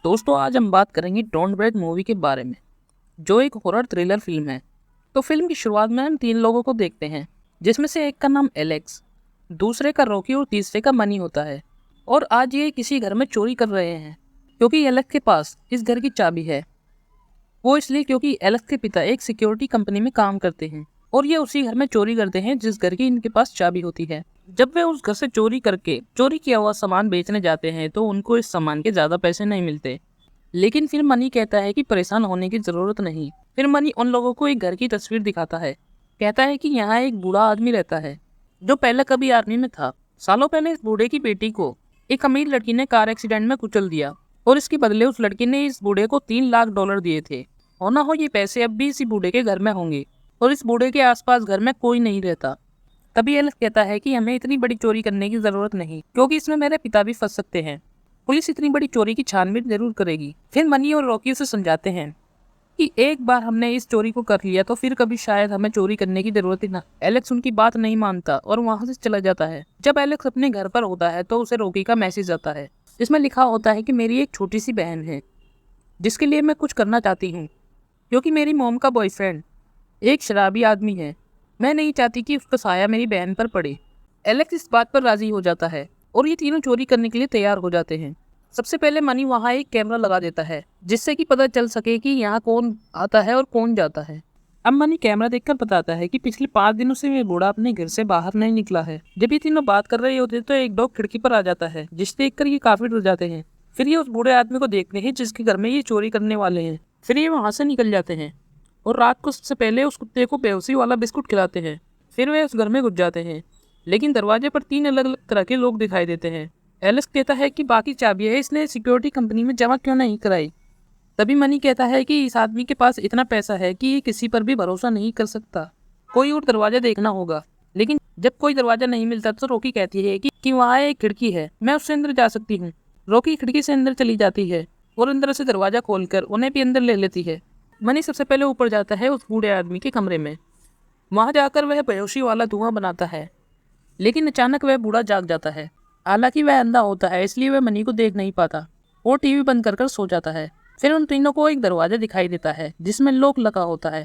दोस्तों आज हम बात करेंगे डोंट ब्रेथ मूवी के बारे में, जो एक हॉरर थ्रिलर फिल्म है। तो फिल्म की शुरुआत में हम 3 लोगों को देखते हैं, जिसमें से एक का नाम एलेक्स, दूसरे का रॉकी और तीसरे का मनी होता है। और आज ये किसी घर में चोरी कर रहे हैं, क्योंकि एलेक्स के पास इस घर की चाबी है। वो इसलिए क्योंकि एलेक्स के पिता एक सिक्योरिटी कंपनी में काम करते हैं और ये उसी घर में चोरी करते हैं जिस घर की इनके पास चाबी होती है। जब वे उस घर से चोरी करके चोरी किया हुआ सामान बेचने जाते हैं तो उनको इस सामान के ज्यादा पैसे नहीं मिलते। लेकिन फिर मनी कहता है कि परेशान होने की जरूरत नहीं। फिर मनी उन लोगों को एक घर की तस्वीर दिखाता है। कहता है कि यहाँ एक बूढ़ा आदमी रहता है जो पहले कभी आर्मी में था। सालों पहले इस बूढ़े की बेटी को एक अमीर लड़की ने कार एक्सीडेंट में कुचल दिया और इसके बदले उस लड़की ने इस बूढ़े को $3 लाख दिए थे। और ना हो ये पैसे अब भी इसी बूढ़े के घर में होंगे और इस बूढ़े के आसपास घर में कोई नहीं रहता। तभी एलेक्स कहता है कि हमें इतनी बड़ी चोरी करने की जरूरत नहीं, क्योंकि इसमें मेरे पिता भी फंस सकते हैं। पुलिस इतनी बड़ी चोरी की छानबीन जरूर करेगी। फिर मनी और रॉकी उसे समझाते हैं कि एक बार हमने इस चोरी को कर लिया तो फिर कभी शायद हमें चोरी करने की जरूरत ही ना। एलेक्स उनकी बात नहीं मानता और वहां से चला जाता है। जब एलेक्स अपने घर पर होता है तो उसे रॉकी का मैसेज आता है, जिसमें लिखा होता है कि मेरी एक छोटी सी बहन है जिसके लिए मैं कुछ करना चाहती हूँ, क्योंकि मेरी मॉम का बॉयफ्रेंड एक शराबी आदमी है। मैं नहीं चाहती कि उसका साया मेरी बहन पर पड़े। एलेक्स इस बात पर राजी हो जाता है और ये तीनों चोरी करने के लिए तैयार हो जाते हैं। सबसे पहले मनी वहाँ एक कैमरा लगा देता है जिससे कि पता चल सके कि यहाँ कौन आता है और कौन जाता है। अब मनी कैमरा देखकर बताता है कि पिछले 5 दिनों से ये बूढ़ा अपने घर से बाहर नहीं निकला है। जब ये तीनों बात कर रहे होते तो एक डॉग खिड़की पर आ जाता है, जिसे देखकर ये काफी डर जाते हैं। फिर ये उस बूढ़े आदमी को देखते हैं जिसके घर में ये चोरी करने वाले हैं। फिर ये वहाँ से निकल जाते हैं और रात को सबसे पहले उस कुत्ते को बेहोशी वाला बिस्कुट खिलाते हैं। फिर वे उस घर में घुस जाते हैं, लेकिन दरवाजे पर 3 अलग अलग तरह के लोग दिखाई देते हैं। एलेक्स कहता है कि बाकी चाबियां इसने सिक्योरिटी कंपनी में जमा क्यों नहीं कराई। तभी मनी कहता है कि इस आदमी के पास इतना पैसा है कि ये किसी पर भी भरोसा नहीं कर सकता, कोई और दरवाजा देखना होगा। लेकिन जब कोई दरवाजा नहीं मिलता तो रॉकी कहती है कि वहाँ एक खिड़की है, मैं उससे अंदर जा सकती हूँ। रॉकी खिड़की से अंदर चली जाती है और अंदर से दरवाजा खोलकर उन्हें भी अंदर ले लेती है। मनी सबसे पहले ऊपर जाता है उस बूढ़े आदमी के कमरे में। वहां जाकर वह बेहोशी वाला धुआं बनाता है, लेकिन अचानक वह बूढ़ा जाग जाता है। हालांकि वह अंधा होता है इसलिए वह मनी को देख नहीं पाता और टीवी बंद कर सो जाता है। फिर उन तीनों को एक दरवाजा दिखाई देता है जिसमें लॉक लगा होता है।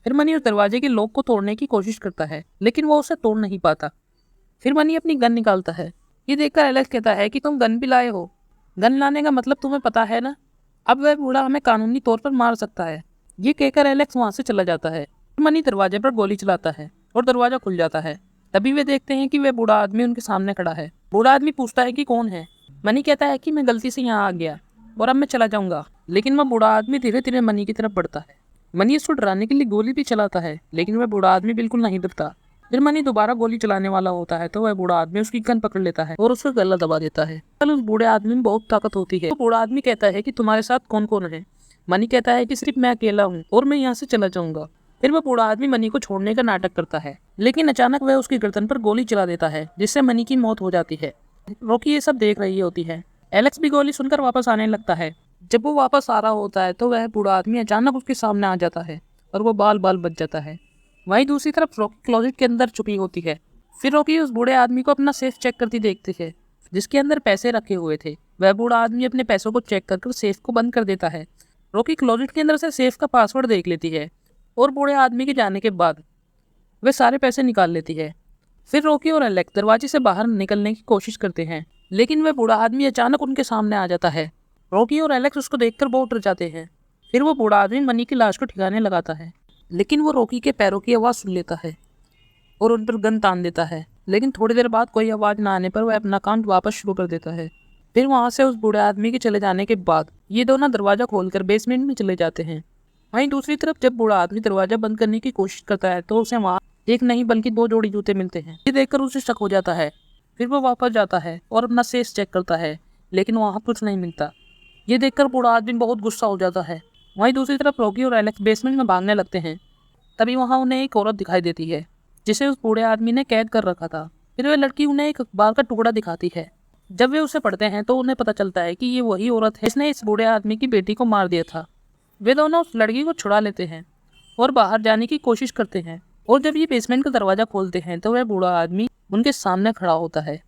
फिर मनी उस दरवाजे के लॉक को तोड़ने की कोशिश करता है, लेकिन वो उसे तोड़ नहीं पाता। फिर मनी अपनी गन निकालता है। ये देखकर एलेक्स कहता है कि तुम गन भी लाए हो, गन लाने का मतलब तुम्हें पता है ना। अब वह बूढ़ा हमें कानूनी तौर पर मार सकता है। ये कहकर एलेक्स वहां से चला जाता है। मनी दरवाजे पर गोली चलाता है और दरवाजा खुल जाता है। तभी वे देखते हैं कि वह बूढ़ा आदमी उनके सामने खड़ा है। बूढ़ा आदमी पूछता है कि कौन है। मनी कहता है कि मैं गलती से यहाँ आ गया और अब मैं चला जाऊंगा। लेकिन वह बूढ़ा आदमी धीरे धीरे मनी की तरफ बढ़ता है। मनी इसको डराने के लिए गोली भी चलाता है, लेकिन वह बूढ़ा आदमी बिल्कुल नहीं डरता। फिर मनी दोबारा गोली चलाने वाला होता है तो वह बूढ़ा आदमी उसकी गन पकड़ लेता है और उसका गला दबा देता है। उस बूढ़े आदमी में बहुत ताकत होती है। तो बूढ़ा आदमी कहता है कि तुम्हारे साथ कौन कौन है। मनी कहता है कि सिर्फ मैं अकेला हूँ और मैं यहाँ से चला जाऊंगा। फिर वह बूढ़ा आदमी मनी को छोड़ने का नाटक करता है, लेकिन अचानक वह उसकी गर्दन पर गोली चला देता है जिससे मनी की मौत हो जाती है। रॉकी ये सब देख रही होती है। एलेक्स भी गोली सुनकर वापस आने लगता है। जब वो वापस आ रहा होता है तो वह बूढ़ा आदमी अचानक उसके सामने आ जाता है और वो बाल बाल बच जाता है। वहीं दूसरी तरफ रॉकी क्लोजेट के अंदर छुपी होती है। फिर रॉकी उस बूढ़े आदमी को अपना सेफ चेक करती देखती है जिसके अंदर पैसे रखे हुए थे। वह बूढ़ा आदमी अपने पैसों को चेक कर सेफ को बंद कर देता है। रॉकी क्लोजेट के अंदर से सेफ का पासवर्ड देख लेती है और बूढ़े आदमी के जाने के बाद वह सारे पैसे निकाल लेती है। फिर रॉकी और एलेक्स दरवाजे से बाहर निकलने की कोशिश करते हैं, लेकिन वह बूढ़ा आदमी अचानक उनके सामने आ जाता है। रॉकी और एलेक्स उसको देखकर बहुत डर जाते हैं। फिर वो बूढ़ा आदमी मनी की लाश को ठिकाने लगाता है, लेकिन वो रॉकी के पैरों की आवाज़ सुन लेता है और उन पर गन तान देता है। लेकिन थोड़ी देर बाद कोई आवाज़ ना आने पर वह अपना काम वापस शुरू कर देता है। फिर वहाँ से उस बूढ़े आदमी के चले जाने के बाद ये दोनों दरवाजा खोलकर बेसमेंट में चले जाते हैं। वहीं दूसरी तरफ जब बूढ़ा आदमी दरवाजा बंद करने की कोशिश करता है तो उसे वहाँ एक नहीं बल्कि 2 जोड़ी जूते मिलते हैं। ये देखकर उसे शक हो जाता है। फिर वो वापस जाता है और अपना सेफ चेक करता है, लेकिन वहाँ कुछ नहीं मिलता। ये देखकर बूढ़ा आदमी बहुत गुस्सा हो जाता है। वहीं दूसरी तरफ रॉकी और एलेक्स बेसमेंट में भागने लगते हैं। तभी वहाँ उन्हें एक औरत दिखाई देती है जिसे उस बूढ़े आदमी ने कैद कर रखा था। फिर वह लड़की उन्हें एक अखबार का टुकड़ा दिखाती है। जब वे उसे पढ़ते हैं तो उन्हें पता चलता है कि ये वही औरत है जिसने इस बूढ़े आदमी की बेटी को मार दिया था। वे दोनों उस लड़की को छुड़ा लेते हैं और बाहर जाने की कोशिश करते हैं। और जब ये बेसमेंट का दरवाजा खोलते हैं तो वह बूढ़ा आदमी उनके सामने खड़ा होता है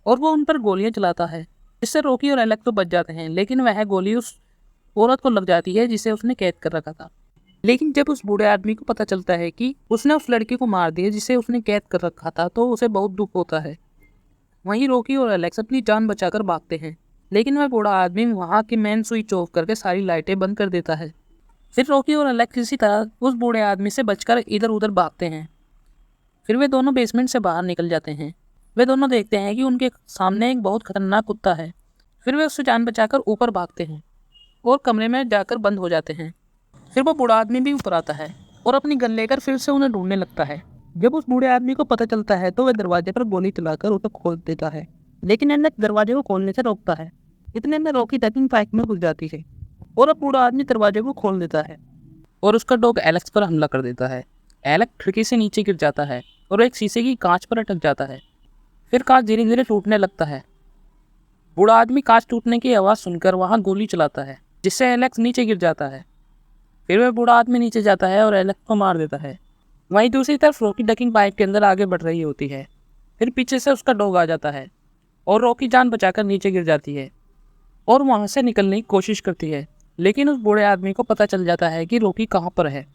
और वो उन पर गोलियां चलाता है। इससे रॉकी और एलेक्स तो बच जाते हैं, लेकिन वह गोली उस औरत को लग जाती है जिसे उसने कैद कर रखा था। लेकिन जब उस बूढ़े आदमी को पता चलता है कि उसने उस लड़की को मार दिया जिसे उसने कैद कर रखा था, तो उसे बहुत दुख होता है। वहीं रॉकी और एलेक्स अपनी जान बचाकर भागते हैं, लेकिन वह बूढ़ा आदमी वहाँ की मेन स्विच ऑफ करके सारी लाइटें बंद कर देता है। फिर रॉकी और एलेक्स किसी तरह उस बूढ़े आदमी से बचकर इधर उधर भागते हैं। फिर वे दोनों बेसमेंट से बाहर निकल जाते हैं। वे दोनों देखते हैं कि उनके सामने एक बहुत खतरनाक कुत्ता है। फिर वे उससे जान बचाकर ऊपर भागते हैं और कमरे में जाकर बंद हो जाते हैं। फिर वो बूढ़ा आदमी भी ऊपर आता है और अपनी गन लेकर फिर से उन्हें ढूंढने लगता है। जब उस बूढ़े आदमी को पता चलता है तो वह दरवाजे पर गोली चलाकर उसे खोल देता है, लेकिन एलेक्स दरवाजे को खोलने से रोकता है। इतने में रॉकी टैकिंग पाइप में घुस जाती है और अब बूढ़ा आदमी दरवाजे को खोल देता है और उसका डॉग एलेक्स पर हमला कर देता है। एलेक्स खिड़की से नीचे गिर जाता है और एक शीशे की कांच पर अटक जाता है। फिर कांच धीरे धीरे टूटने लगता है। बूढ़ा आदमी कांच टूटने की आवाज़ सुनकर वहाँ गोली चलाता है, जिससे एलेक्स नीचे गिर जाता है। फिर वह बूढ़ा आदमी नीचे जाता है और एलेक्स को मार देता है। वहीं दूसरी तरफ रॉकी डकिंग पाइप के अंदर आगे बढ़ रही होती है। फिर पीछे से उसका डॉग आ जाता है और रॉकी जान बचाकर नीचे गिर जाती है और वहाँ से निकलने की कोशिश करती है, लेकिन उस बूढ़े आदमी को पता चल जाता है कि रॉकी कहाँ पर है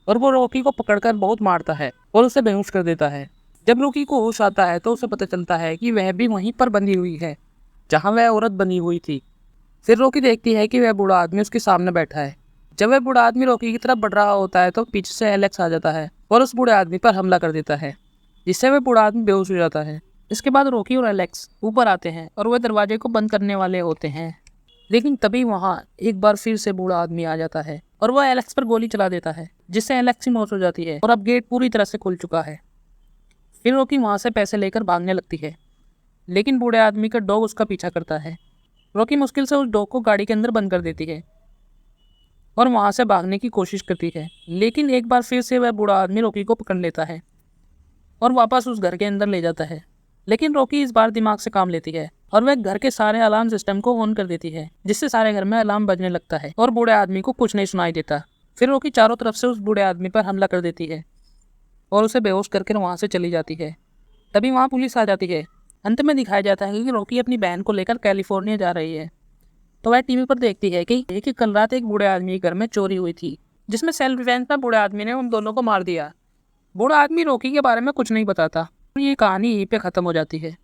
और वो रॉकी को पकड़कर बहुत मारता है और उसे बेहोश कर देता है। जब रॉकी को होश आता है तो उसे पता चलता है कि वह भी वहीं पर बंधी हुई है जहाँ वह औरत बनी हुई थी। फिर रॉकी देखती है कि वह बूढ़ा आदमी उसके सामने बैठा है। जब वह बूढ़ा आदमी रॉकी की तरफ बढ़ रहा होता है तो पीछे से एलेक्स आ जाता है और उस बूढ़े आदमी पर हमला कर देता है, जिससे वह बूढ़ा आदमी बेहोश हो जाता है। इसके बाद रॉकी और एलेक्स ऊपर आते हैं और वह दरवाजे को बंद करने वाले होते हैं, लेकिन तभी वहाँ एक बार फिर से बूढ़ा आदमी आ जाता है और वह एलेक्स पर गोली चला देता है, जिससे एलेक्स की मौत हो जाती है और अब गेट पूरी तरह से खुल चुका है। फिर रॉकी वहाँ से पैसे लेकर भागने लगती है, लेकिन बूढ़े आदमी का डॉग उसका पीछा करता है। रॉकी मुश्किल से उस डॉग को गाड़ी के अंदर बंद कर देती है और वहाँ से भागने की कोशिश करती है, लेकिन एक बार फिर से वह बूढ़ा आदमी रॉकी को पकड़ लेता है और वापस उस घर के अंदर ले जाता है। लेकिन रॉकी इस बार दिमाग से काम लेती है और वह घर के सारे अलार्म सिस्टम को ऑन कर देती है, जिससे सारे घर में अलार्म बजने लगता है और बूढ़े आदमी को कुछ नहीं सुनाई देता। फिर रॉकी चारों तरफ से उस बूढ़े आदमी पर हमला कर देती है और उसे बेहोश करके वहाँ से चली जाती है। तभी वहाँ पुलिस आ जाती है। अंत में दिखाया जाता है कि रॉकी अपनी बहन को लेकर कैलिफोर्निया जा रही है, तो वह टीवी पर देखती है कि कल रात एक बूढ़े आदमी के घर में चोरी हुई थी, जिसमें सेल्फ डिफेंस में बूढ़े आदमी ने उन दोनों को मार दिया। बूढ़ा आदमी रॉकी के बारे में कुछ नहीं बताता। ये कहानी यहीं पे ख़त्म हो जाती है।